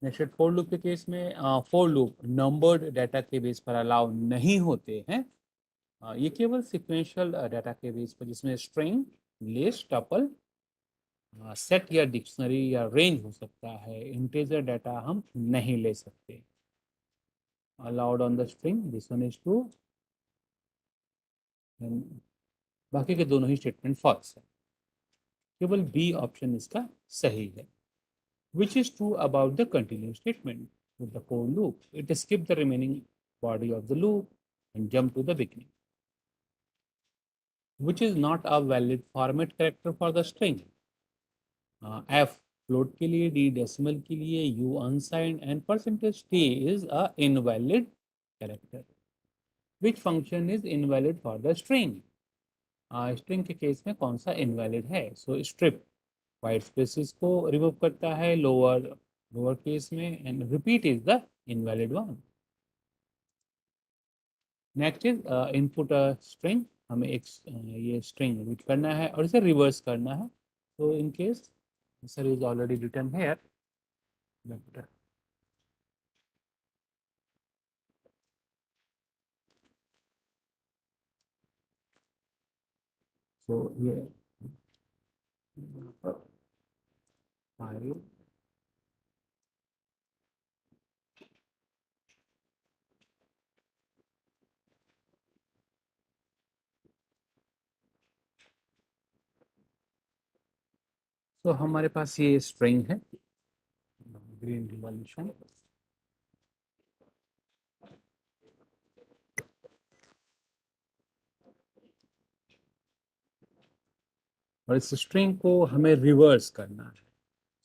Next for loop के case में for loop numbered data के बेस पर अलाउ नहीं होते हैं। ये केवल सिक्वेंशियल डाटा के बेस पर, जिसमें स्ट्रिंग, लिस्ट, टपल, सेट या डिक्शनरी या रेंज हो सकता है। इंटीजर डाटा हम नहीं ले सकते। Allowed on the string, this one is true, बाकी के दोनों ही स्टेटमेंट फॉल्स है। केवल बी ऑप्शन इसका सही है। Which is true about the continuous statement with the for loop? It skips the remaining body of the loop and jump to the beginning. Which is not a valid format character for the string? F float के लिए, D decimal के लिए, U unsigned and percentage T is a invalid character. Which function is invalid for the string? String के case में कौन सा invalid है? सो strip white spaces को रिमूव करता है लोअर केस में, and repeat is the invalid one. Next is input string. हमें एक ये स्ट्रिंग रीड करना है और इसे रिवर्स करना है। तो in case answer is already written here. So ये फाइल तो हमारे पास ये स्ट्रिंग है, ग्रीन रिवॉल्यूशन। और इस स्ट्रिंग को हमें रिवर्स करना है।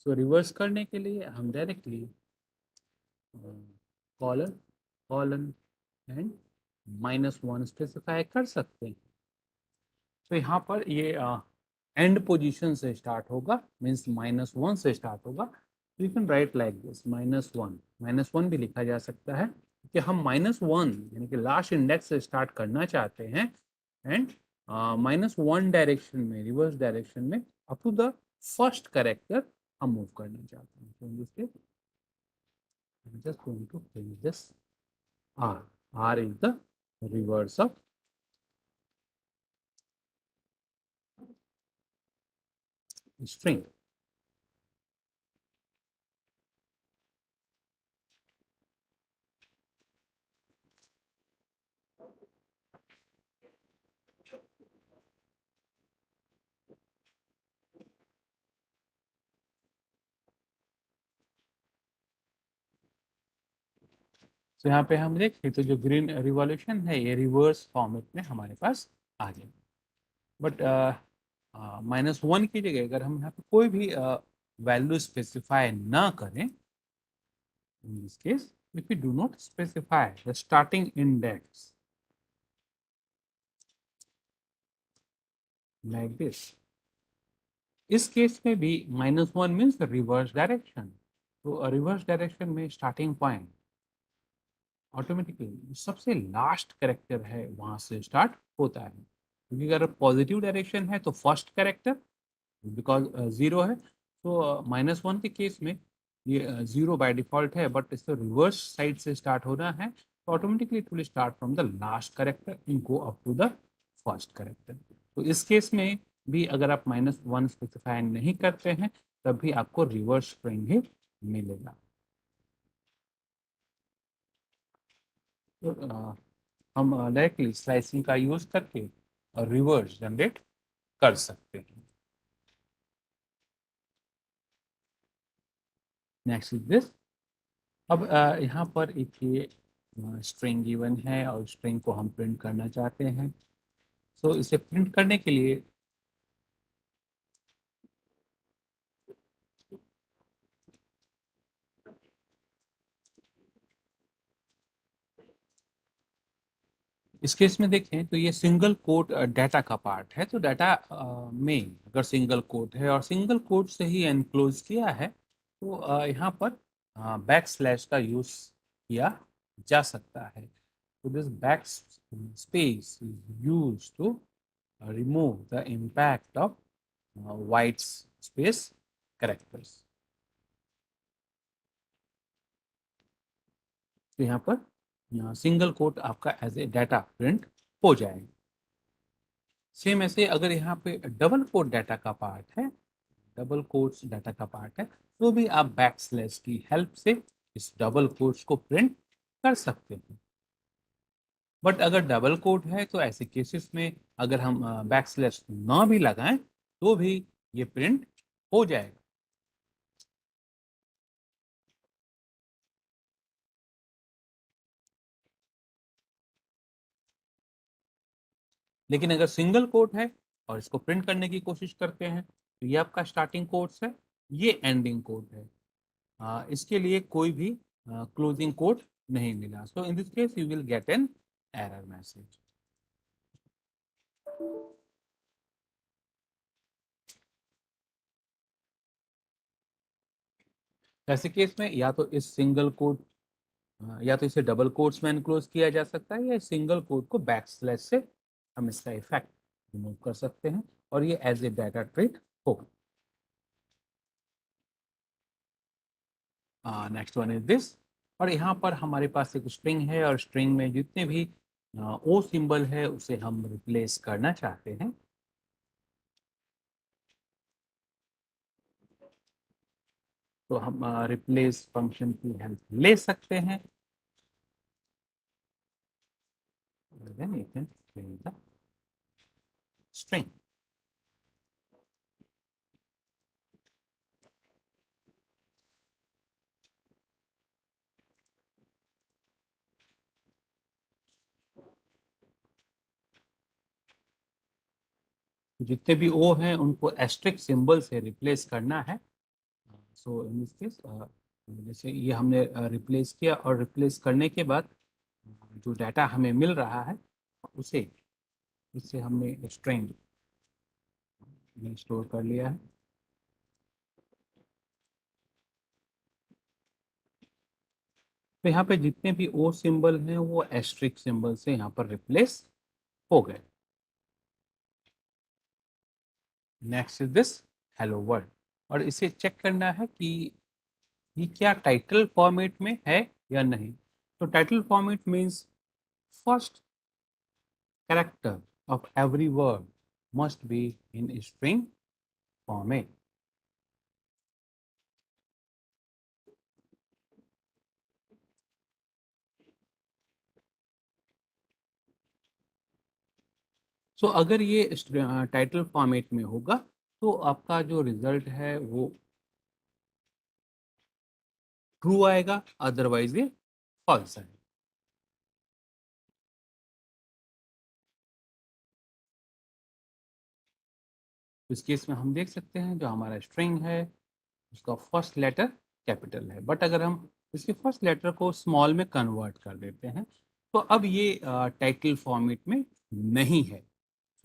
सो रिवर्स करने के लिए हम directly colon colon and -1 specify कर सकते हैं। तो यहाँ पर ये एंड पोजीशन से स्टार्ट होगा, मीन्स -1 से स्टार्ट होगा। You can write like this -1 भी लिखा जा सकता है कि हम -1 यानी कि लास्ट इंडेक्स से स्टार्ट करना चाहते हैं, एंड -1 डायरेक्शन में, रिवर्स डायरेक्शन में up to the first character हम मूव करना चाहते हैं। तो इसके I'm just going to change this R. R is the reverse of string. तो यहाँ पे हम देखें तो जो ग्रीन रिवॉल्यूशन है ये रिवर्स फॉर्मेट में हमारे पास आ गया। बट -1 की जगह अगर हम यहाँ पे कोई भी वैल्यू स्पेसिफाई ना करें, इन this case if you do not specify the starting index like this, इस केस में भी -1 मीन्स रिवर्स डायरेक्शन। तो रिवर्स डायरेक्शन में स्टार्टिंग पॉइंट ऑटोमेटिकली सबसे लास्ट कैरेक्टर है वहां से स्टार्ट होता है। क्योंकि अगर पॉजिटिव डायरेक्शन है तो फर्स्ट कैरेक्टर, बिकॉज जीरो है, तो -1 के केस में ये जीरो बाय डिफॉल्ट है, बट इससे रिवर्स साइड से स्टार्ट होना है तो automatically it will start from the last character and go up to the first character. तो इस केस में भी अगर आप -1 स्पेसिफाई नहीं करते हैं तब भी आपको रिवर्स स्ट्रिंग ही मिलेगा। तो हम डायरेक्टली स्लाइसिंग का यूज करके रिवर्स जनरेट कर सकते हैं। Next is this. अब यहाँ पर एक ये स्ट्रिंग गिवन है और स्ट्रिंग को हम प्रिंट करना चाहते हैं। सो इसे प्रिंट करने के लिए इस केस में देखें तो ये सिंगल कोट डाटा का पार्ट है। तो डाटा में अगर सिंगल कोट है और सिंगल कोट से ही एनक्लोज किया है तो यहाँ पर बैक स्लैश का यूज किया जा सकता है। तो this backspace is used to remove the impact of white space characters. तो यहाँ पर सिंगल कोट आपका एज ए डाटा प्रिंट हो जाएगा। सेम ऐसे अगर यहाँ पे डबल कोट डाटा का पार्ट है, डबल कोट्स डाटा का पार्ट है, तो भी आप बैकस्लैश की हेल्प से इस डबल कोट्स को प्रिंट कर सकते हैं। बट अगर डबल कोट है तो ऐसे केसेस में अगर हम बैकस्लैश ना भी लगाएं तो भी ये प्रिंट हो जाएगा। लेकिन अगर सिंगल कोट है और इसको प्रिंट करने की कोशिश करते हैं तो ये आपका स्टार्टिंग कोट्स है, ये एंडिंग कोट है। इसके लिए कोई भी क्लोजिंग कोट नहीं मिला। So in this case you will get an error message. ऐसे केस में या तो इस सिंगल कोट या तो इसे डबल कोट्स में एनक्लोज किया जा सकता है, या सिंगल कोट को बैक स्लैश से हम इसका इफेक्ट रिमूव कर सकते हैं और ये एज ए डाटा ट्रीट होगा। Next one is this. और यहाँ पर हमारे पास एक स्ट्रिंग है और स्ट्रिंग में जितने भी ओ सिंबल है उसे हम रिप्लेस करना चाहते हैं। तो हम रिप्लेस फंक्शन की हेल्प ले सकते हैं। Then you can print the string. जितने भी ओ हैं उनको एस्ट्रिक सिंबल से रिप्लेस करना है। सो इन दिस केस जैसे ये हमने रिप्लेस किया और रिप्लेस करने के बाद जो डाटा हमें मिल रहा है उसे इससे हमने स्ट्रिंग में स्टोर कर लिया है। तो यहाँ पे जितने भी ओ सिंबल हैं वो एस्ट्रिक सिंबल से यहाँ पर रिप्लेस हो गए। Next is this hello world. और इसे चेक करना है कि ये क्या टाइटल फॉर्मेट में है या नहीं। तो title format means first character of every word must be in string format. सो अगर ये टाइटल फॉर्मेट में होगा तो आपका जो रिजल्ट है वो ट्रू आएगा, अदरवाइज ये फॉल्स आएगा। इस केस में हम देख सकते हैं जो हमारा स्ट्रिंग है उसका फर्स्ट लेटर कैपिटल है, बट अगर हम इसके फर्स्ट लेटर को स्मॉल में कन्वर्ट कर देते हैं तो अब ये टाइटल फॉर्मेट में नहीं है।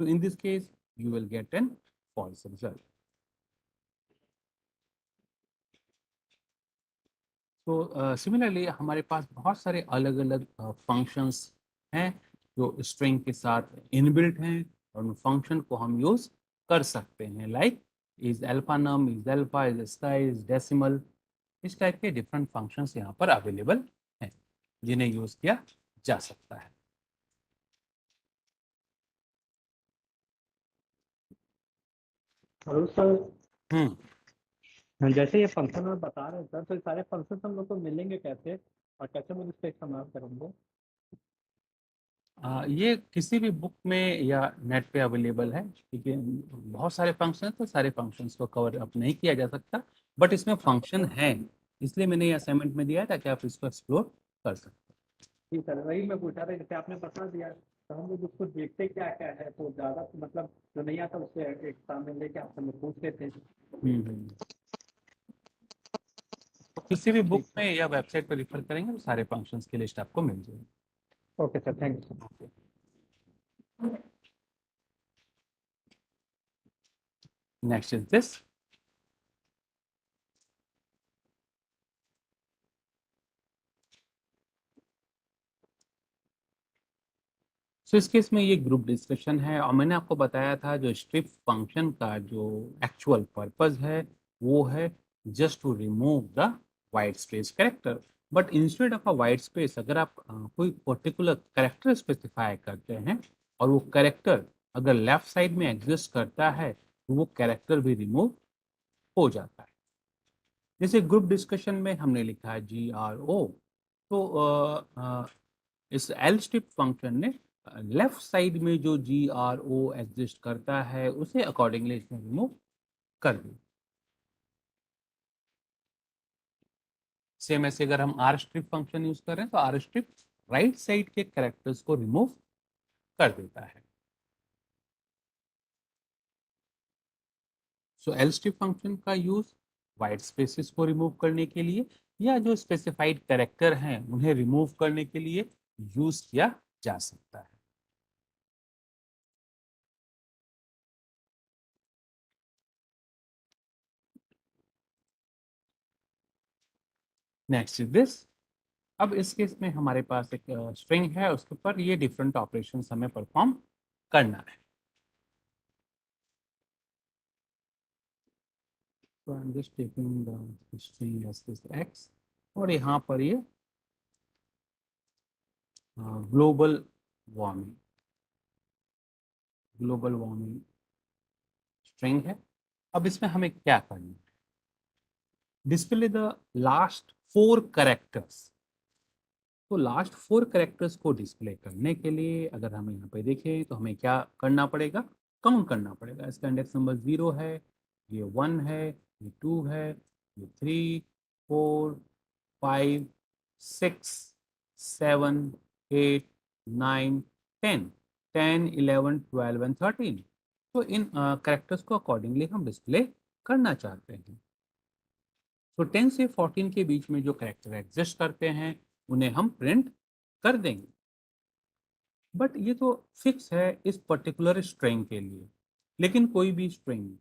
So in this case you will get an false result. तो सिमिलरली हमारे पास बहुत सारे अलग अलग फंक्शंस हैं जो स्ट्रिंग के साथ इनबिल्ट हैं और उन फंक्शन को हम यूज़ कर सकते हैं। Like is alpha num, is alpha, is sky, is decimal, इस टाइप के डिफरेंट फंक्शंस यहाँ पर अवेलेबल हैं जिन्हें यूज़ किया जा सकता है। Hello sir. हम्म जैसे ये फंक्शन आप बता रहे हैं सर, तो ये सारे फंक्शन हम लोग को मिलेंगे कैसे और कैसे मुझे इसका इस्तेमाल करेंगे? ये किसी भी बुक में या नेट पे अवेलेबल है, क्योंकि बहुत सारे फंक्शन हैं तो सारे फंक्शंस को कवर अप नहीं किया जा सकता, बट इसमें फंक्शन है इसलिए मैंने ये असाइनमेंट में दिया है ताकि आप इसको एक्सप्लोर कर सकते जी सर, वही मैं पूछा था, जैसे आपने बता दिया तो हम लोग उसको देखते क्या क्या है, तो ज़्यादा तो मतलब जो नहीं आता उससे एक सामने लेके आपसे हम पूछ लेते हैं। तो किसी भी बुक ठीक है। में या वेबसाइट पर रिफर करेंगे तो सारे फंक्शंस की लिस्ट आपको मिल जाएगी। Okay sir, thank you. Next is this. So इस केस में ये ग्रुप डिस्कशन है और मैंने आपको बताया था जो स्ट्रिप फंक्शन का जो एक्चुअल पर्पस है वो है just to remove the white space character. But instead of a white space अगर आप कोई पर्टिकुलर करेक्टर स्पेसिफाई करते हैं और वो करेक्टर अगर लेफ्ट साइड में एग्जिस्ट करता है तो वो करेक्टर भी रिमूव हो जाता है। जैसे ग्रुप डिस्कशन में हमने लिखा है GRO, तो इस एल स्ट्रिप फंक्शन ने लेफ्ट साइड में जो GRO एग्जिस्ट करता है उसे अकॉर्डिंगली इसमें रिमूव कर दिया। सेम ऐसे अगर हम आर स्ट्रिप फंक्शन यूज करें तो आर स्ट्रिप राइट साइड के कैरेक्टर्स को रिमूव कर देता है। सो एल स्ट्रिप फंक्शन का यूज वाइट स्पेसेस को रिमूव करने के लिए या जो स्पेसिफाइड कैरेक्टर हैं उन्हें रिमूव करने के लिए यूज किया जा सकता है। Next is this. अब इस केस में हमारे पास एक स्ट्रिंग है, उसके ऊपर ये डिफरेंट ऑपरेशंस हमें परफॉर्म करना है। तो I am just taking the string as this x और यहाँ पर ये ग्लोबल वार्मिंग स्ट्रिंग है। अब इसमें हमें क्या करना है? Display the last 4 characters. तो लास्ट 4 कैरेक्टर्स को डिस्प्ले करने के लिए अगर हम यहाँ पे देखें तो हमें क्या करना पड़ेगा? काउंट करना पड़ेगा। इसका इंडेक्स नंबर 0 है, ये 1 है, ये 2 है, ये 3, 4, 5, 6, 7, 8, 9, 10, 10, 11, 12 एंड 13। तो इन कैरेक्टर्स को अकॉर्डिंगली हम डिस्प्ले करना चाहते हैं। तो 10 से 14 के बीच में जो कैरेक्टर एग्जिस्ट करते हैं उन्हें हम प्रिंट कर देंगे। बट ये तो फिक्स है इस पर्टिकुलर स्ट्रिंग के लिए, लेकिन कोई भी स्ट्रिंग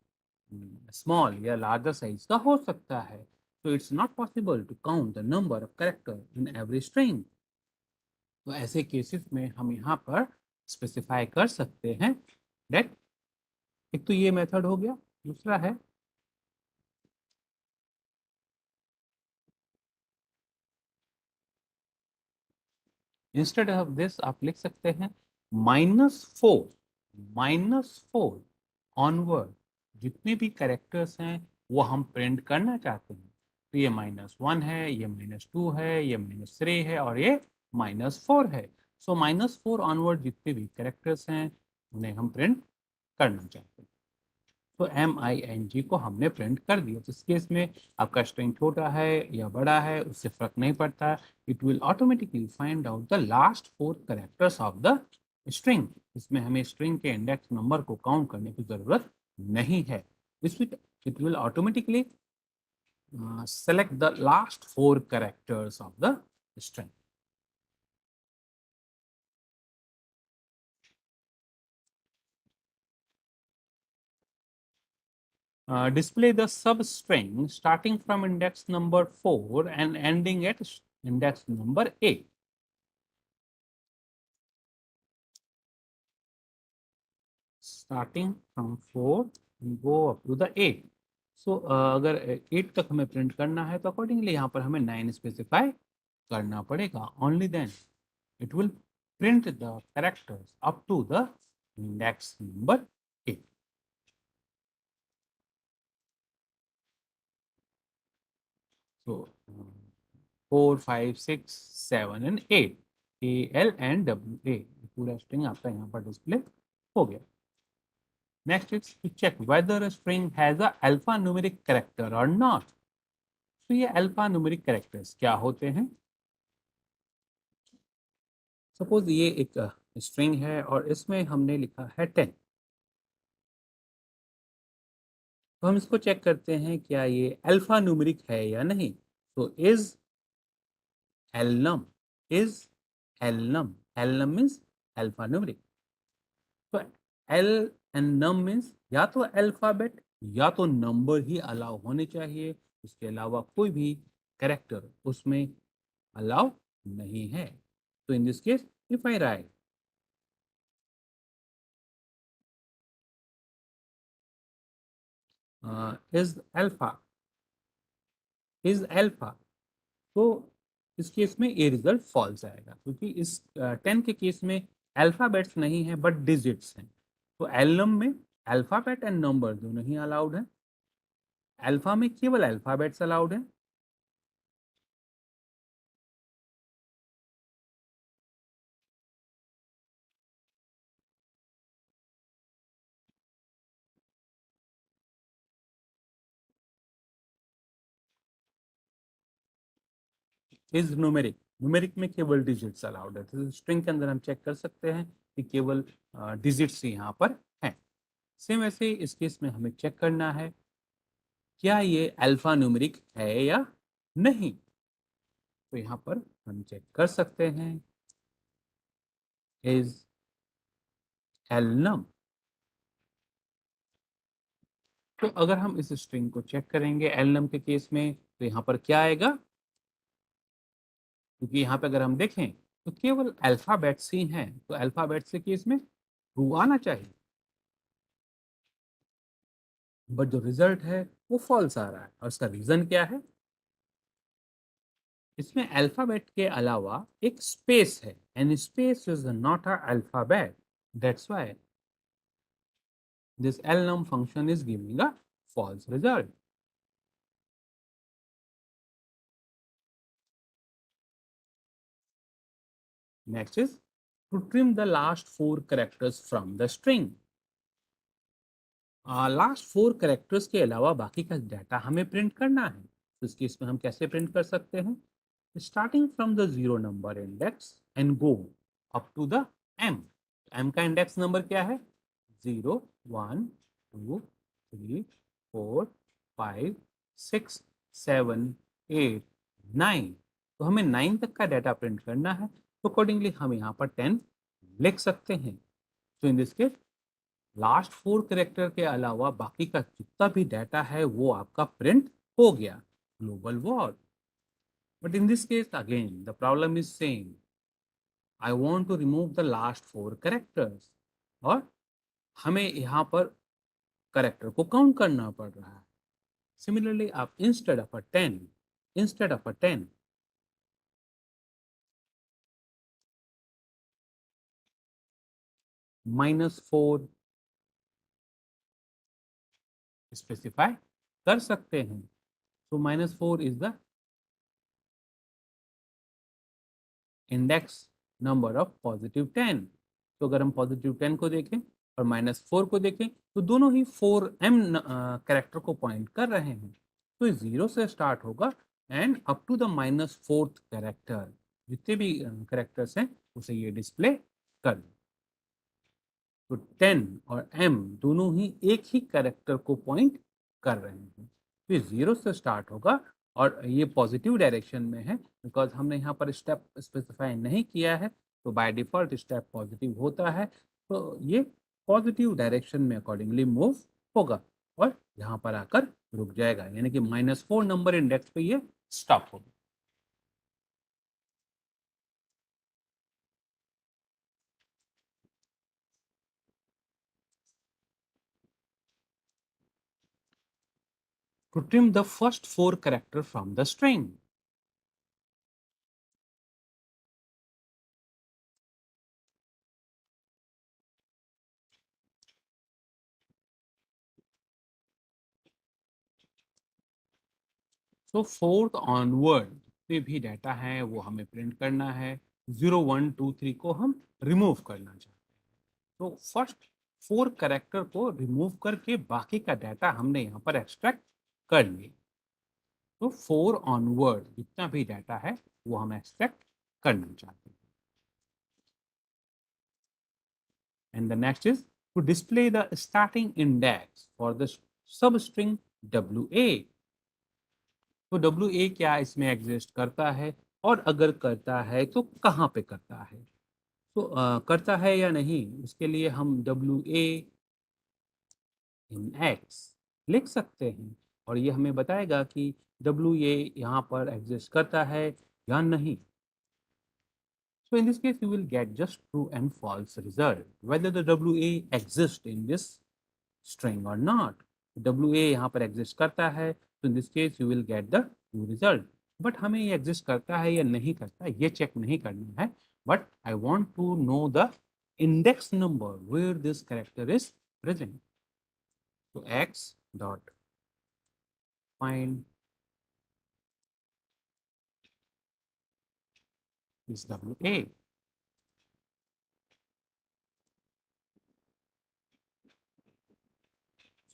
स्मॉल या लार्जर साइज का हो सकता है। तो it's not possible to count the number of character in every string. तो ऐसे केसेस में हम यहाँ पर स्पेसिफाई कर सकते हैं दैट, एक तो ये मेथड हो गया, दूसरा है इंस्टेड ऑफ दिस आप लिख सकते हैं -4 ऑनवर्ड जितने भी कैरेक्टर्स हैं वो हम प्रिंट करना चाहते हैं। तो ये -1 है, ये -2 है, ये -3 है और ये -4 है। सो -4 ऑनवर्ड जितने भी कैरेक्टर्स हैं उन्हें हम प्रिंट करना चाहते हैं। तो MING को हमने प्रिंट कर दिया। तो इस केस में आपका स्ट्रिंग छोटा है या बड़ा है उससे फर्क नहीं पड़ता। It will automatically find out the last 4 characters of the string. इसमें हमें स्ट्रिंग के इंडेक्स नंबर को काउंट करने की जरूरत नहीं है। It will automatically select the last 4 characters of the string. Display the substring starting from index number 4 and ending at index number 8. Starting from 4 and go up to the 8. So अगर 8 तक हमें print करना है तो accordingly यहाँ पर हमें 9 specify करना पड़ेगा। Only then it will print the characters up to the index number 8. So 4, 5, 6, 7 and 8, AL and WA पूरा स्ट्रिंग आपका यहाँ पर डिस्प्ले हो गया। Next is to check whether string has a alpha numeric character और not. तो ये alpha numeric characters क्या होते हैं? सपोज ये एक स्ट्रिंग है और इसमें हमने लिखा है 10। तो हम इसको चेक करते हैं क्या ये अल्फा न्यूमेरिक है या नहीं। तो is alnum is alnum alnum means alphanumeric. तो एल एंड नम मीन्स या तो अल्फाबेट या तो नंबर ही अलाउ होने चाहिए, उसके अलावा कोई भी कैरेक्टर उसमें अलाउ नहीं है। तो इन this case if I right is alpha तो इस केस में ये रिजल्ट फॉल्स आएगा, क्योंकि इस 10 के केस में अल्फाबेट्स नहीं है बट डिजिट्स हैं। तो एलनम में अल्फाबेट एंड नंबर दोनों ही अलाउड है। अल्फा में केवल अल्फाबेट्स अलाउड है। इज न्यूमेरिक, न्यूमेरिक में केवल डिजिट्स अलाउड है। तो स्ट्रिंग के अंदर हम चेक कर सकते हैं कि केवल डिजिट्स यहाँ पर हैं। सेम ऐसे इस केस में हमें चेक करना है क्या ये अल्फा न्यूमेरिक है या नहीं। तो यहाँ पर हम चेक कर सकते हैं इज एलनम। तो अगर हम इस स्ट्रिंग को चेक करेंगे एलनम के केस में, तो यहाँ पर क्या आएगा, क्योंकि यहाँ पे अगर हम देखें तो केवल अल्फाबेट्स ही हैं, तो अल्फाबेट्स के केस में ट्रू आना चाहिए, बट जो रिजल्ट है वो फॉल्स आ रहा है। और इसका रीजन क्या है, इसमें अल्फाबेट के अलावा एक स्पेस है, and space is not a alphabet, that's why this elnum function is giving a false result. Next is to trim the last 4 characters from the string. Last 4 characters के अलावा बाकी का डाटा हमें print करना है। तो इस केस में हम कैसे प्रिंट कर सकते हैं, starting from the 0 number index and go up to the m। m का इंडेक्स नंबर क्या है, 0 1 2 3 4 5 6 7 8 9। तो हमें 9 तक का डाटा प्रिंट करना है, तो अकॉर्डिंगली हम यहाँ पर 10 लिख सकते हैं। तो इन दिस केस लास्ट 4 कैरेक्टर के अलावा बाकी का जितना भी डाटा है वो आपका प्रिंट हो गया, global word. But in this case again the problem is same, I want to remove the last 4 characters, और हमें यहाँ पर कैरेक्टर को काउंट करना पड़ रहा है। सिमिलरली आप इंस्टेड ऑफ अ 10 -4 स्पेसिफाई कर सकते हैं। तो -4 is the index number of +10। तो अगर हम +10 को देखें और -4 को देखें तो दोनों ही 4m कैरेक्टर को पॉइंट कर रहे हैं। तो 0 से स्टार्ट होगा and up to the -4th character, जितने भी कैरेक्टर्स हैं उसे ये डिस्प्ले कर दें। तो 10 और m दोनों ही एक ही कैरेक्टर को पॉइंट कर रहे हैं। तो 0 से स्टार्ट होगा और ये पॉजिटिव डायरेक्शन में है, बिकॉज हमने यहाँ पर स्टेप स्पेसिफाई नहीं किया है, तो बाय डिफॉल्ट स्टेप पॉजिटिव होता है। तो ये पॉजिटिव डायरेक्शन में अकॉर्डिंगली मूव होगा और यहाँ पर आकर रुक जाएगा, यानी कि -4 नंबर इंडेक्स पे ये स्टॉप होगा। To trim the first 4 character from the string. तो 4th ऑनवर्ड जितने भी डाटा है वो हमें प्रिंट करना है। 0 1 2 3 को हम रिमूव करना चाहते हैं। तो फर्स्ट 4 कैरेक्टर को रिमूव करके बाकी का डाटा हमने यहाँ पर एक्सट्रैक्ट कर लिया। तो 4 ऑनवर्ड जितना भी डाटा है वो हम एक्सट्रैक्ट करना चाहते हैं। And the next is to display the starting index for the sub string WA। तो WA क्या इसमें एग्जिस्ट करता है, और अगर करता है तो कहाँ पे करता है। तो करता है या नहीं, उसके लिए हम WA इन X लिख सकते हैं, और ये हमें बताएगा कि WA यहाँ पर एग्जिस्ट करता है या नहीं। So in this case, you will get just true and false result, whether the WA exists in this string or not. WA यहाँ पर एग्जिस्ट करता है, तो in this case you will get the true result. But हमें ये exist करता है या नहीं करता ये चेक नहीं करना है, but I want to know the index number where this character is present. तो x dot find is WA.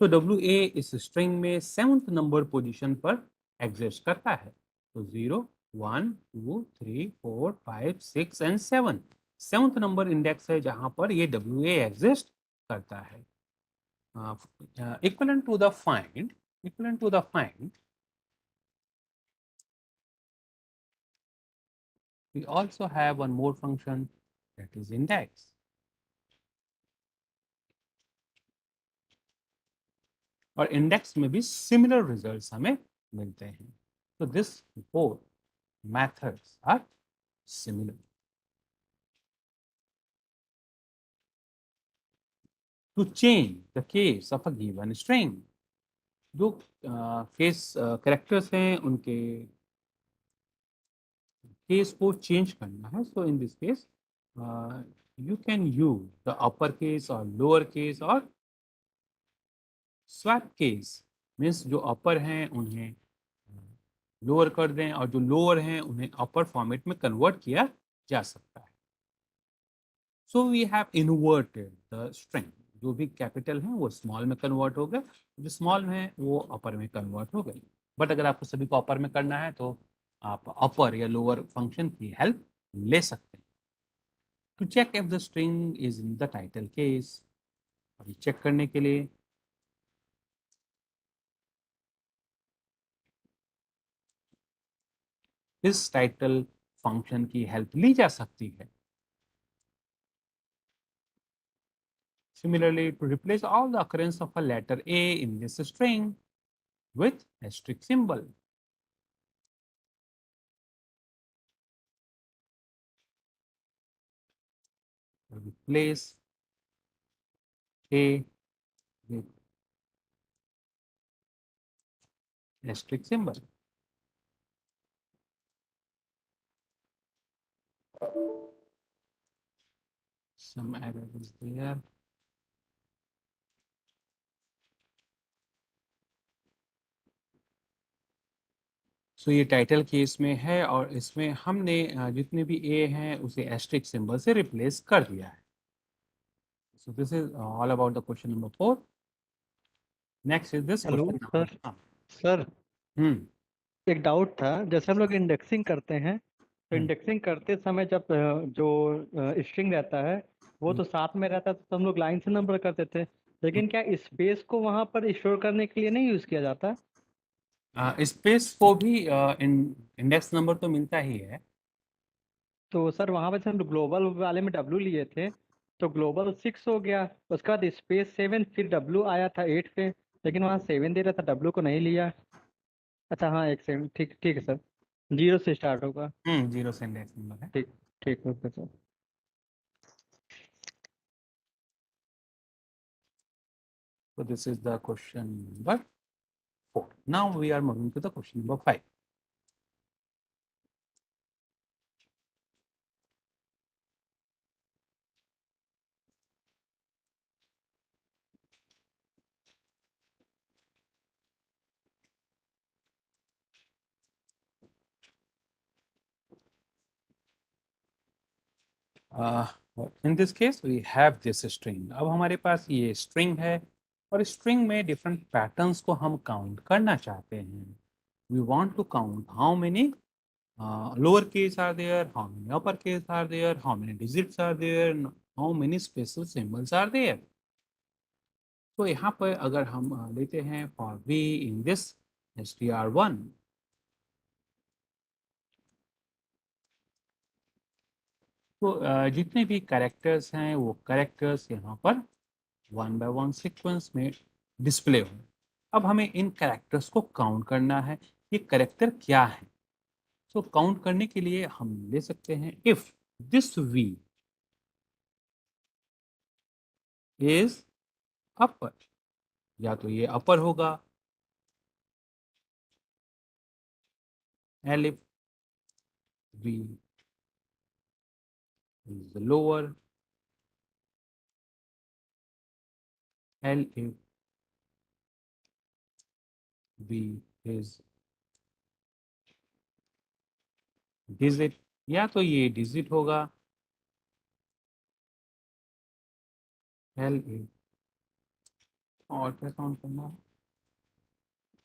So WA इस स्ट्रिंग में 7th नंबर पोजीशन पर एग्जिस्ट करता है. तो 0 1 2 3 4 5 6 एंड 7 7th नंबर इंडेक्स है जहां पर ये WA एग्जिस्ट करता है. Equivalent to the find, we also have one more function, that is index. और इंडेक्स में भी सिमिलर रिजल्ट्स हमें मिलते हैं. तो this both methods are similar. To change the case of a given string, जो केस कैरेक्टर्स हैं उनके केस को चेंज करना है. So in this case you can use the upper case और लोअर केस और स्वैप केस. मीन्स जो अपर हैं उन्हें लोअर कर दें और जो लोअर हैं उन्हें अपर फॉर्मेट में कन्वर्ट किया जा सकता है. So we have inverted the string. जो भी कैपिटल हैं वो स्मॉल में कन्वर्ट हो गए, जो स्मॉल में है वो अपर में कन्वर्ट हो गए. बट अगर आपको सभी को अपर में करना है तो आप अपर या लोअर फंक्शन की हेल्प ले सकते हैं. To check if the string is in the title case, अभी चेक करने के लिए इस टाइटल फंक्शन की हेल्प ली जा सकती है. Similarly, to replace all the occurrence of a letter A in this string with asterisk symbol, replace A with asterisk symbol. Some error is there. So ये टाइटल केस में है और इसमें हमने जितने भी ए हैं उसे एस्ट्रिक सिंबल से रिप्लेस कर दिया है. So this is all about the question number 4. Next is this hello question sir. number. Sir, एक डाउट था. जैसे हम लोग इंडेक्सिंग करते हैं तो इंडेक्सिंग करते समय जब जो स्ट्रिंग रहता है वो तो साथ में रहता है तो हम लोग लाइन से नंबर करते थे, लेकिन क्या स्पेस को वहां पर स्टोर करने के लिए नहीं यूज किया जाता? स्पेस को भी इंडेक्स नंबर तो मिलता ही है. तो सर वहां पर से हम ग्लोबल वाले में W लिए थे तो ग्लोबल 6 हो गया, उसके बाद स्पेस 7, फिर W आया था 8 पे, लेकिन वहाँ 7 दे रहा था, W को नहीं लिया. अच्छा हाँ, एक सेकंड. ठीक ठीक है सर. 0 से स्टार्ट होगा. 0 से इंडेक्स नंबर है. ठीक ठीक, okay sir. So this is the question number 4. Now we are moving to the question number 5. In this case we have this string. अब हमारे पास ये string है और string में different patterns को हम count करना चाहते हैं. We want to count how many lower case are there, how many upper case are there, how many digits are there, how many special symbols are there. तो यहाँ पर अगर हम लेते हैं for v in this str1, तो जितने भी कैरेक्टर्स हैं वो कैरेक्टर्स यहाँ पर 1 by 1 सीक्वेंस में डिस्प्ले हो. अब हमें इन कैरेक्टर्स को काउंट करना है. ये कैरेक्टर क्या है? तो काउंट करने के लिए हम ले सकते हैं if this v is upper, या तो ये अपर होगा L if V is lower, L if V is digit, या तो ये digit होगा, L if, और क्या काउंट करना है,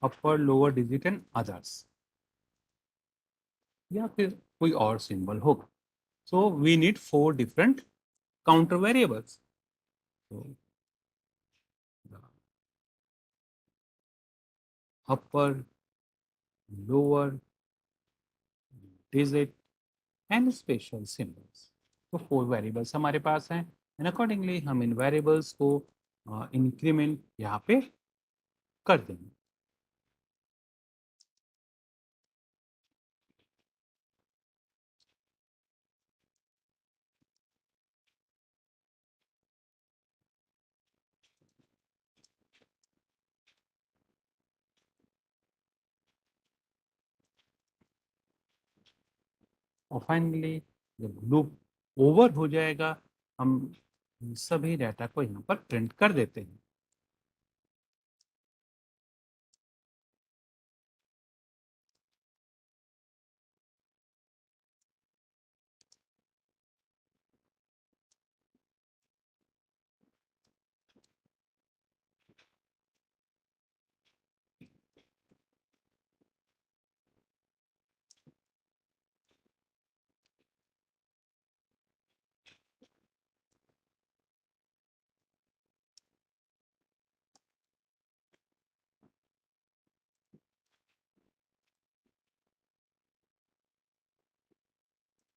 upper lower digit and others, या फिर कोई और सिंबल होगा. So we need 4 different counter variables. Upper, lower, digit and special symbols. तो 4 वेरिएबल्स हमारे पास हैं, एंड अकॉर्डिंगली हम इन वेरिएबल्स को इंक्रीमेंट यहाँ पे कर देंगे. और फाइनली जब लूप ओवर हो जाएगा, हम सभी डाटा को यहाँ पर प्रिंट कर देते हैं.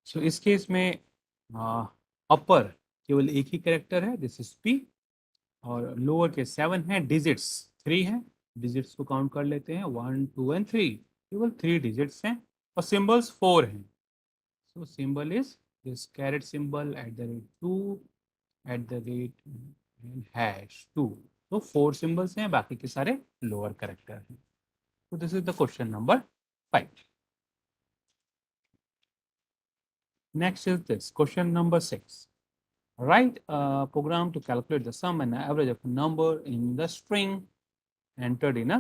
सो इस केस में अपर केवल एक ही करेक्टर है, दिस इज पी, और लोअर के 7 है, डिजिट्स 3 हैं. डिजिट्स को काउंट कर लेते हैं, 1 2 एंड 3, केवल 3 डिजिट्स हैं, और सिंबल्स 4 हैं. So symbol is this caret symbol @2 @#2. तो 4 सिंबल्स हैं, बाकी के सारे लोअर करेक्टर हैं. तो this is the question number 5. Next is this question number 6. Write a program to calculate the sum and average of number in the string entered in a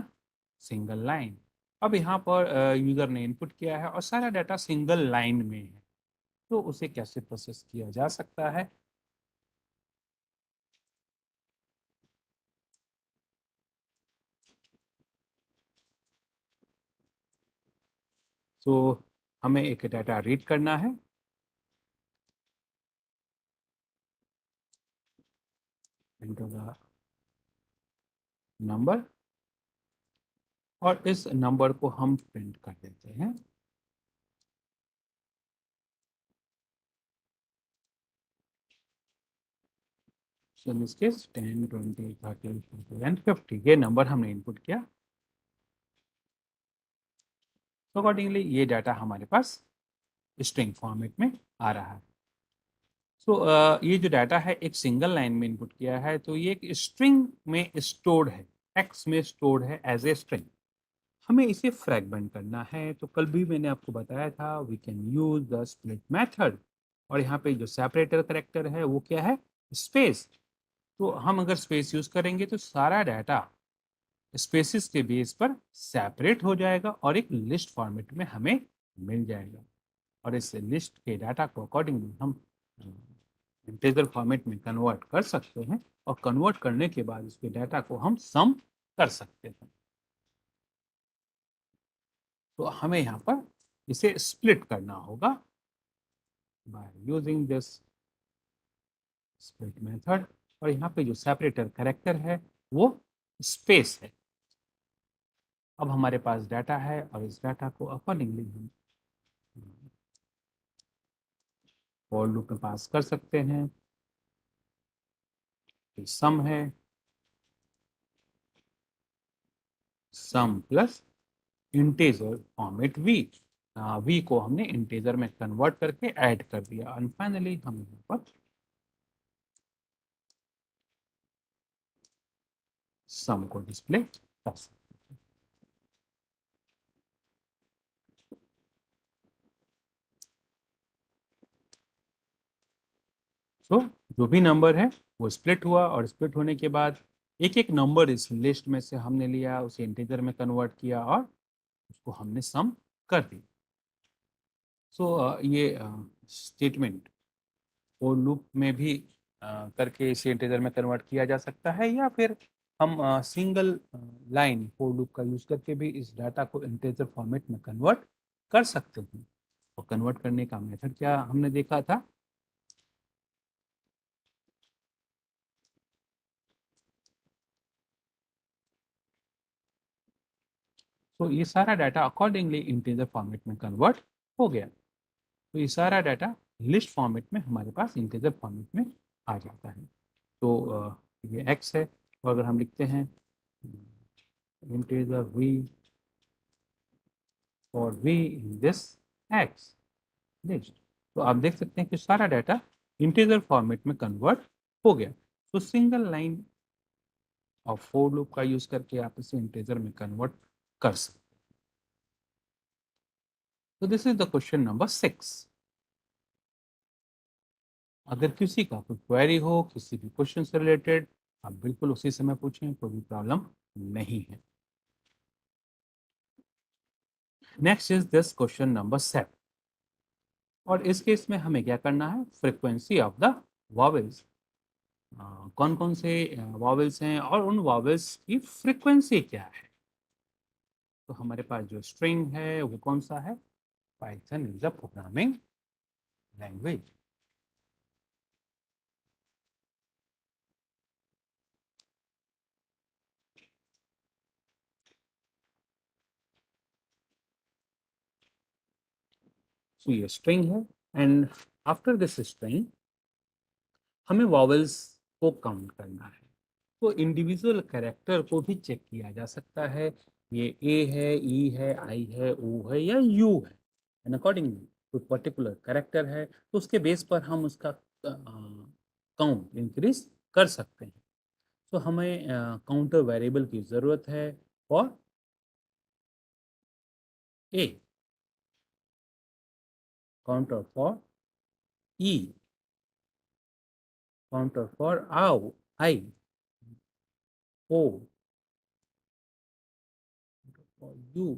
single line. अब यहाँ पर user ने input किया है और सारा data single line में है, तो उसे कैसे प्रोसेस किया जा सकता है. तो हमें एक डाटा रीड करना है, enter the number, और इस नंबर को हम प्रिंट कर देते हैं. So in this case 10 20 30 40 and 50 ये नंबर हमने इनपुट किया. तो अकॉर्डिंगली ये डाटा हमारे पास स्ट्रिंग फॉर्मेट में आ रहा है. सो ये जो डाटा है एक सिंगल लाइन में इनपुट किया है, तो ये एक स्ट्रिंग में स्टोर्ड है, एक्स में स्टोर्ड है एज ए स्ट्रिंग. हमें इसे फ्रैगमेंट करना है. तो कल भी मैंने आपको बताया था we can use the split method, और यहाँ पे जो सेपरेटर करेक्टर है वो क्या है, स्पेस. तो हम अगर स्पेस यूज करेंगे तो सारा डाटा स्पेसिस के बेस पर सेपरेट हो जाएगा और एक लिस्ट फॉर्मेट में हमें मिल जाएगा. और इस लिस्ट के डाटा को अकॉर्डिंगली हम इंटीजर फॉर्मेट में कन्वर्ट कर सकते हैं, और कन्वर्ट करने के बाद इसके डाटा को हम सम कर सकते हैं. तो हमें यहाँ पर इसे स्प्लिट करना होगा by using this split method. और यहाँ पे जो सेपरेटर कैरेक्टर है वो स्पेस है. अब हमारे पास डाटा है और इस डाटा को अकॉर्डिंगली हम फॉर लूप में पास कर सकते हैं. सम है, sum plus integer format V. V को हमने इंटीजर में कन्वर्ट करके ऐड कर दिया, एंड फाइनली हम यहाँ पर सम को डिस्प्ले कर सकते हैं. सो जो भी नंबर है वो स्प्लिट हुआ, और स्प्लिट होने के बाद एक एक नंबर इस लिस्ट में से हमने लिया, उसे इंटीजर में कन्वर्ट किया और उसको हमने सम कर दिया। सो ये स्टेटमेंट फॉर लूप में भी करके इसे इंटीजर में कन्वर्ट किया जा सकता है, या फिर हम सिंगल लाइन फॉर लूप का यूज करके भी इस डाटा को इंटीजर फॉर्मेट में कन्वर्ट कर सकते हैं। और कन्वर्ट करने का मेथड क्या हमने देखा था, तो ये सारा डाटा अकॉर्डिंगली इंटीजर फॉर्मेट में कन्वर्ट हो गया। तो ये सारा डाटा लिस्ट फॉर्मेट में हमारे पास इंटीजर फॉर्मेट में आ जाता है। तो ये x है, तो अगर हम लिखते हैं इंटीजर v और v in this x list, तो आप देख सकते हैं कि सारा डाटा इंटीजर फॉर्मेट में कन्वर्ट हो गया। तो सिंगल लाइन और फोर लूप का यूज करके आप इसे इंटीजर में कन्वर्ट कर सकते हैं। तो this is the question number 6। अगर किसी का कोई क्वेरी हो किसी भी क्वेश्चन से रिलेटेड, आप बिल्कुल उसी समय पूछें, कोई भी प्रॉब्लम नहीं है। Next is this question number 7, और इस केस में हमें क्या करना है, फ्रीक्वेंसी ऑफ द वॉवेल्स। कौन कौन से वॉवेल्स हैं और उन वॉवेल्स की फ्रीक्वेंसी क्या है। तो हमारे पास जो स्ट्रिंग है वो कौन सा है, Python is a programming language. तो ये स्ट्रिंग है, एंड आफ्टर दिस स्ट्रिंग हमें वॉवेल्स को काउंट करना है। तो इंडिविजुअल कैरेक्टर को भी चेक किया जा सकता है, ये ए है, ई है, आई है, ओ है या यू है, एंड अकॉर्डिंगली कोई पर्टिकुलर कैरेक्टर है तो उसके बेस पर हम उसका काउंट इंक्रीज कर सकते हैं। तो हमें काउंटर वेरिएबल की ज़रूरत है for a, counter for E, counter for आओ आई, ओ, फॉर यू।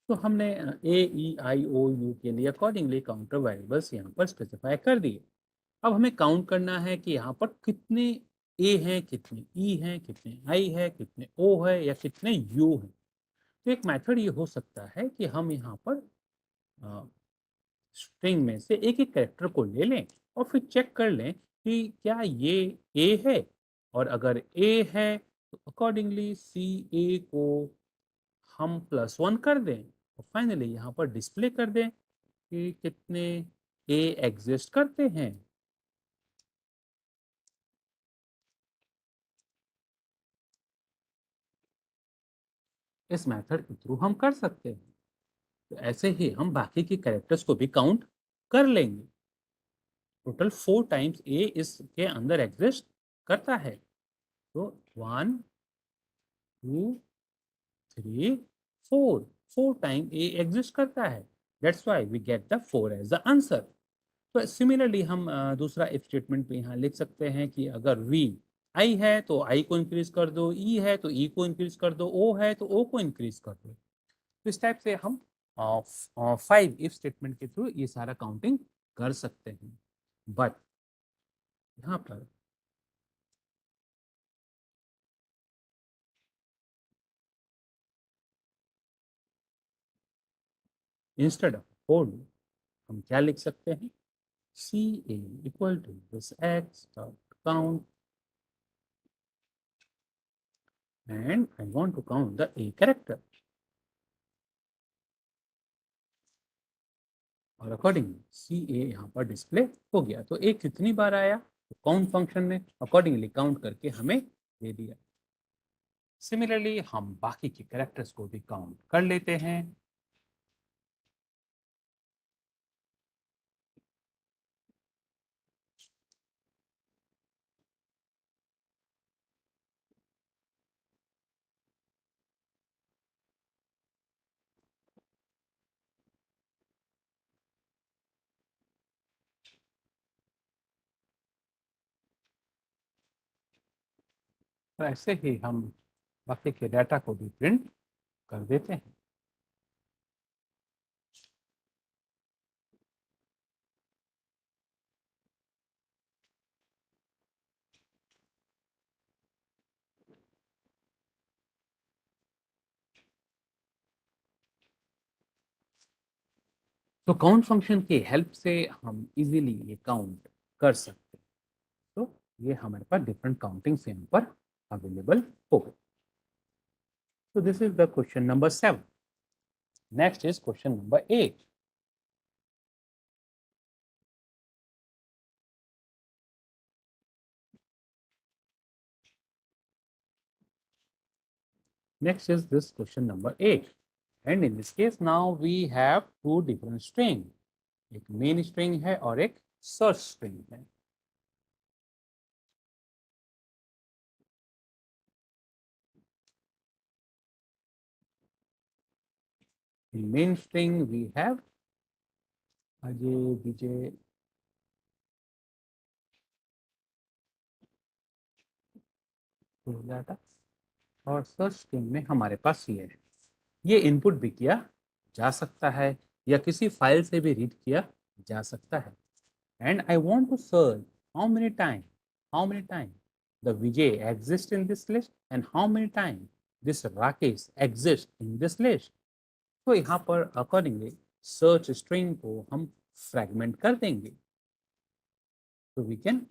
तो हमने ए, ई, आई, ओ, यू के लिए अकॉर्डिंगली काउंटर वेरिएबल्स यहाँ पर स्पेसिफाई कर दिए। अब हमें काउंट करना है कि यहाँ पर कितने ए हैं, कितने ई हैं, कितने आई है, कितने ओ है या कितने यू हैं। तो एक मेथड ये हो सकता है कि हम यहाँ पर स्ट्रिंग में से एक एक कैरेक्टर को ले लें और फिर चेक कर लें कि क्या ये ए है, और अगर ए है तो अकॉर्डिंगली सी ए को हम +1 कर दें और फाइनली यहाँ पर डिस्प्ले कर दें कि कितने ए एग्जिस्ट करते हैं। इस मेथड के थ्रू हम कर सकते हैं। तो ऐसे ही हम बाकी के कैरेक्टर्स को भी काउंट कर लेंगे। टोटल 4 टाइम्स ए इसके अंदर एग्जिस्ट करता है। तो 1 2 3 4, 4 टाइम ए एग्जिस्ट करता है। That's why we get the 4 as the answer. तो सिमिलरली हम दूसरा इफ स्टेटमेंट पे यहाँ लिख सकते हैं कि अगर वी आई है तो आई को इंक्रीज कर दो, ई है तो ई को इंक्रीज कर दो, ओ है तो ओ को इंक्रीज कर दो। तो इस टाइप से हम 5 इफ स्टेटमेंट के थ्रू ये सारा काउंटिंग कर सकते हैं। बट यहाँ पर इंस्टेड ऑफ फोर हम क्या लिख सकते हैं, c a equal to this x dot count, and I want to count the a character, और अकॉर्डिंगली सी ए यहाँ पर डिस्प्ले हो गया। तो ए कितनी बार आया, तो काउंट फंक्शन में अकॉर्डिंगली काउंट करके हमें दे दिया। सिमिलरली हम बाकी के कैरेक्टर्स को भी काउंट कर लेते हैं। तो ऐसे ही हम बाकी के डाटा को भी प्रिंट कर देते हैं। तो काउंट फंक्शन की हेल्प से हम इजीली ये काउंट कर सकते हैं। तो ये हमारे पास डिफरेंट काउंटिंग्स यहाँ पर अवेलेबल हो गए। So this is the question number 7. Next is question number 8. Next is this question number 8. And in this case now we have two different string. एक main string है और एक search string है. In main string we have Ajay Vijay data और search string में हमारे पास ये है। ये इनपुट भी किया जा सकता है या किसी फाइल से भी रीड किया जा सकता है। And I want to search how many time the Vijay exists in this list and how many time this Rakesh exists in this list. तो यहाँ पर accordingly search string को हम fragment कर देंगे। So we can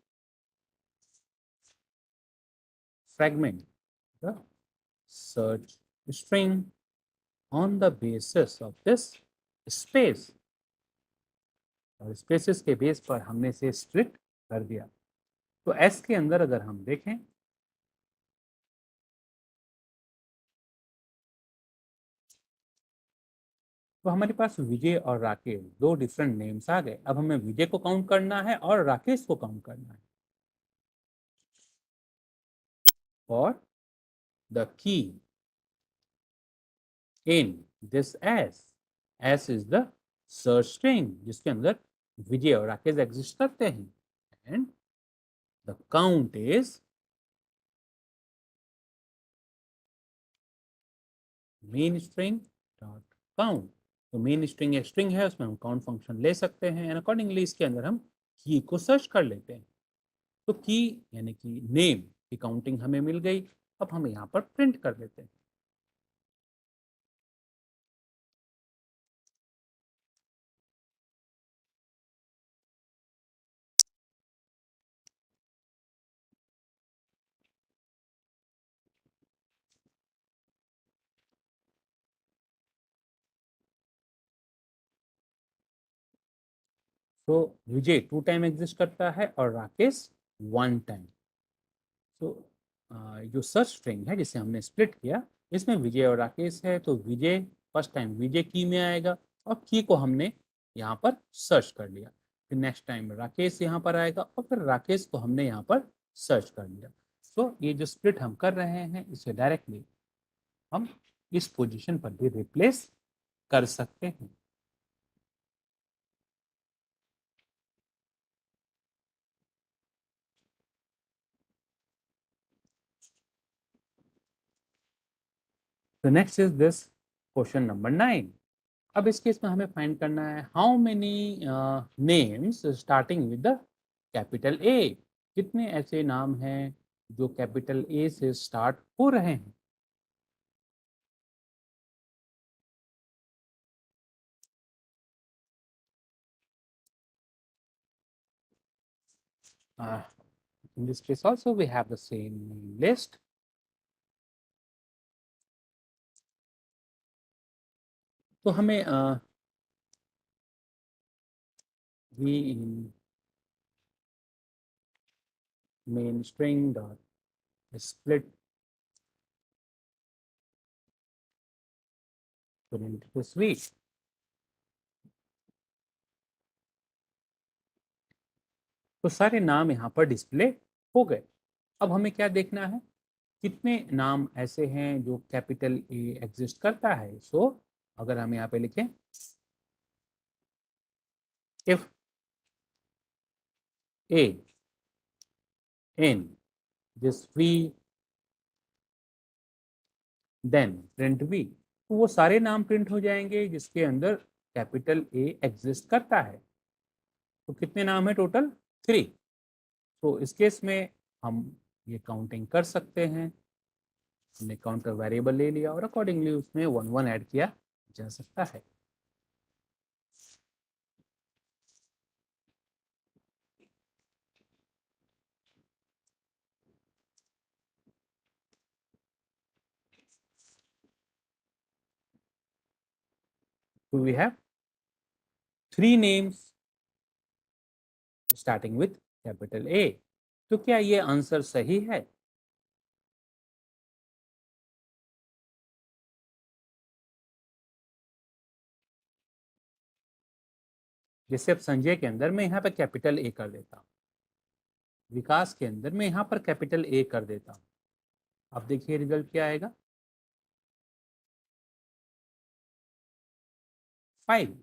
fragment the search string on the basis of this space. और spaces के base पर हमने इसे स्प्लिट कर दिया। तो एस के अंदर अगर हम देखें तो हमारे पास विजय और राकेश दो डिफरेंट नेम्स आ गए। अब हमें विजय को काउंट करना है और राकेश को काउंट करना है। और the key in this S is the search string जिसके अंदर विजय और राकेश एग्जिस्ट करते हैं। And the count is main string dot count. तो मेन स्ट्रिंग एक स्ट्रिंग है, उसमें हम काउंट फंक्शन ले सकते हैं एंड अकॉर्डिंगली इसके अंदर हम की को सर्च कर लेते हैं। तो की यानी कि नेम की काउंटिंग हमें मिल गई। अब हम यहाँ पर प्रिंट कर देते हैं। तो विजय 2 टाइम एग्जिस्ट करता है और राकेश 1 टाइम। तो जो सर्च स्ट्रिंग है जिसे हमने स्प्लिट किया इसमें विजय और राकेश है। तो विजय फर्स्ट टाइम विजय की में आएगा और की को हमने यहाँ पर सर्च कर लिया। फिर नेक्स्ट टाइम राकेश यहाँ पर आएगा और फिर राकेश को हमने यहाँ पर सर्च कर लिया। तो ये जो स्प्लिट हम कर रहे हैं इसे डायरेक्टली हम इस पोजीशन पर भी रिप्लेस कर सकते हैं। तो next is this question number 9। अब इस केस में हमें फाइंड करना है how many names starting with the capital A. कितने ऐसे नाम हैं जो कैपिटल ए से स्टार्ट हो रहे हैं। In this case also we have the same list। तो हमें we in main string dot split print this week। तो सारे नाम यहाँ पर डिस्प्ले हो गए। अब हमें क्या देखना है कितने नाम ऐसे हैं जो कैपिटल ए एग्जिस्ट करता है। सो अगर हम यहाँ पे लिखें if a in this v then print b, तो वो सारे नाम प्रिंट हो जाएंगे जिसके अंदर कैपिटल ए एग्जिस्ट करता है। तो कितने नाम है टोटल? 3। तो इस केस में हम ये काउंटिंग कर सकते हैं। हमने काउंटर वेरिएबल ले लिया और अकॉर्डिंगली उसमें 1 1 ऐड किया जा सकता है। So we have 3 names starting with capital A। तो क्या ये आंसर सही है? जैसे अब संजय के अंदर मैं यहाँ पे कैपिटल ए कर देता हूँ, विकास के अंदर मैं यहाँ पर कैपिटल ए कर देता हूँ। अब देखिए रिजल्ट क्या आएगा, 5।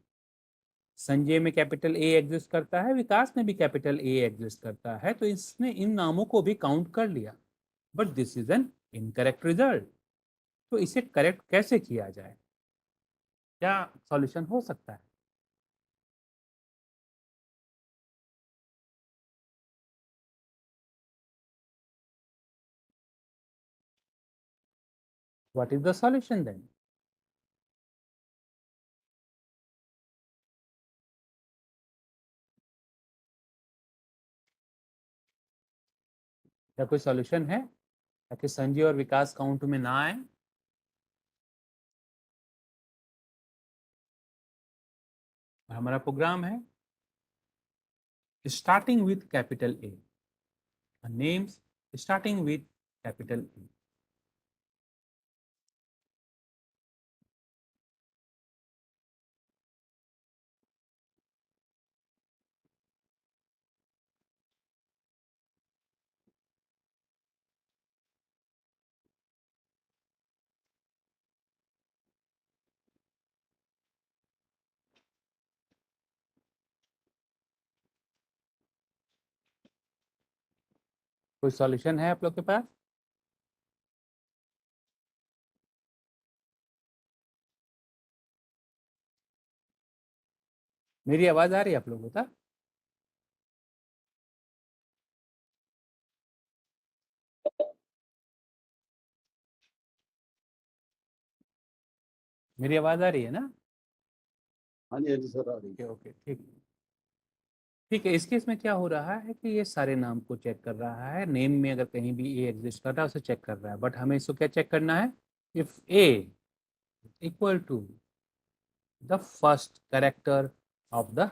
संजय में कैपिटल ए एग्जिस्ट करता है, विकास में भी कैपिटल ए एग्जिस्ट करता है, तो इसने इन नामों को भी काउंट कर लिया। But this is an incorrect result. तो इसे करेक्ट कैसे किया जाए? क्या सॉल्यूशन हो सकता है? What is the solution then? क्या कोई सॉल्यूशन है ताकि संजय और विकास काउंट में ना आए? हमारा प्रोग्राम है starting with capital A, names starting with capital A. कोई सॉल्यूशन है आप लोग के पास? मेरी आवाज आ रही है आप लोगों तक? मेरी आवाज आ रही है ना? हाँ जी, हाँ जी सर, आ रही है। ओके, ठीक। ठीक है, इस केस में क्या हो रहा है कि ये सारे नाम को चेक कर रहा है। नेम में अगर कहीं भी ए एग्जिस्ट कर रहा है उसे चेक कर रहा है, बट हमें इसको क्या चेक करना है? If a equal to the first character of the,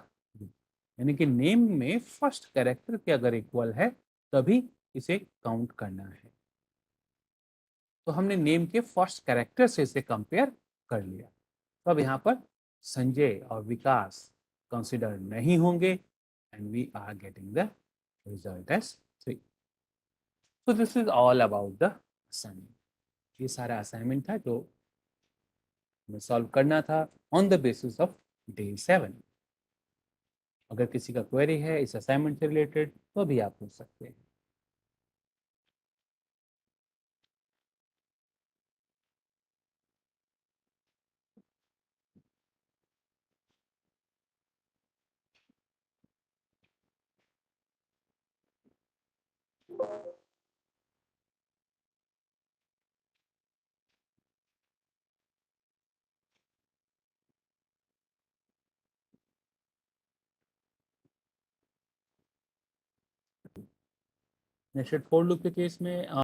यानी कि नेम में फर्स्ट कैरेक्टर के अगर इक्वल है तभी इसे काउंट करना है। तो हमने नेम के फर्स्ट कैरेक्टर से इसे कंपेयर कर लिया। तो अब यहाँ पर संजय और विकास कंसिडर नहीं होंगे and we are getting the result as 3। So this is all about the assignment. ये सारा असाइनमेंट था जो हमें सॉल्व करना था on the basis of day 7। अगर किसी का क्वेरी है इस असाइनमेंट से रिलेटेड तो भी आप पूछ सकते हैं। नेक्स्ट फोर लूप के केस में